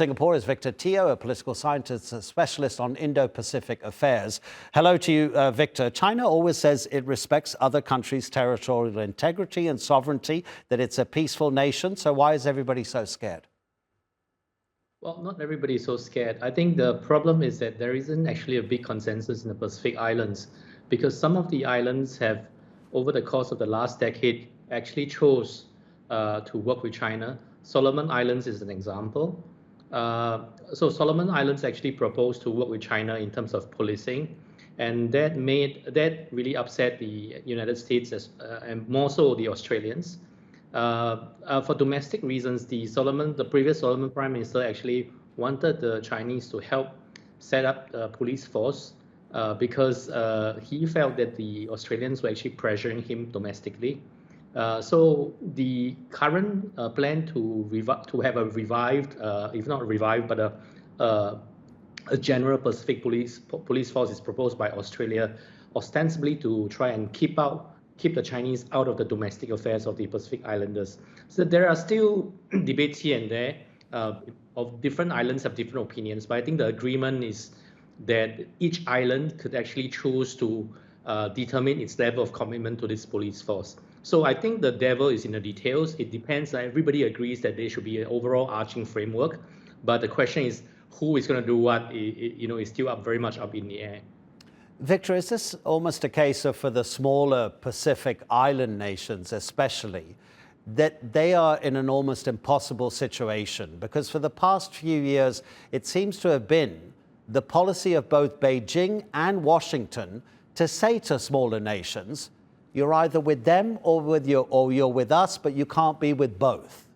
Singapore is Victor Teo, a political scientist, a specialist on Indo-Pacific affairs. Hello to you, Victor. China always says it respects other countries' territorial integrity and sovereignty, that it's a peaceful nation. So why is everybody so scared? Well, not everybody is so scared. I think the problem is that there isn't actually a big consensus in the Pacific Islands, because some of the islands have, over the course of the last decade, actually chose to work with China. Solomon Islands is an example. So Solomon Islands actually proposed to work with China in terms of policing, and that really upset the United States and more so the Australians. For domestic reasons, the previous Solomon Prime Minister actually wanted the Chinese to help set up the police force because he felt that the Australians were actually pressuring him domestically. So the current plan to have a revived, if not revived, but a general Pacific police force is proposed by Australia, ostensibly to try and keep the Chinese out of the domestic affairs of the Pacific Islanders. So there are still debates here and there. Of different islands have different opinions, but I think the agreement is that each island could actually choose to determine its level of commitment to this police force. So I think the devil is in the details. It depends. Everybody agrees that there should be an overall arching framework, but the question is who is going to do what. Is still very much up in the air. Victor, is this almost a case of, for the smaller Pacific Island nations especially, that they are in an almost impossible situation? Because for the past few years, it seems to have been the policy of both Beijing and Washington to say to smaller nations, you're either with them or you're with us, but you can't be with both.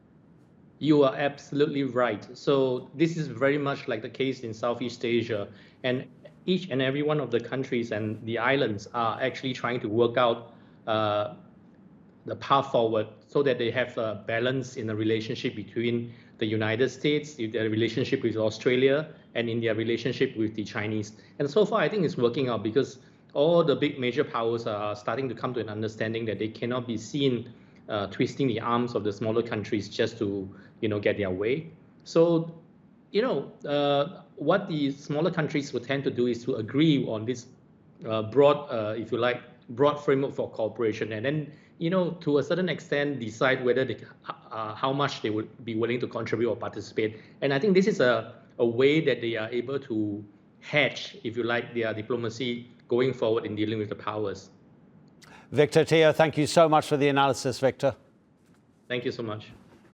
You are absolutely right. So this is very much like the case in Southeast Asia, and each and every one of the countries and the islands are actually trying to work out the path forward so that they have a balance in the relationship between the United States, their relationship with Australia, and in their relationship with the Chinese. And so far, I think it's working out because all the big major powers are starting to come to an understanding that they cannot be seen twisting the arms of the smaller countries just to, get their way. So, what the smaller countries would tend to do is to agree on this broad, if you like, broad framework for cooperation, and then, to a certain extent, decide whether how much they would be willing to contribute or participate. And I think this is a way that they are able to hedge, if you like, their diplomacy going forward in dealing with the powers. Victor Teo, thank you so much for the analysis, Victor. Thank you so much.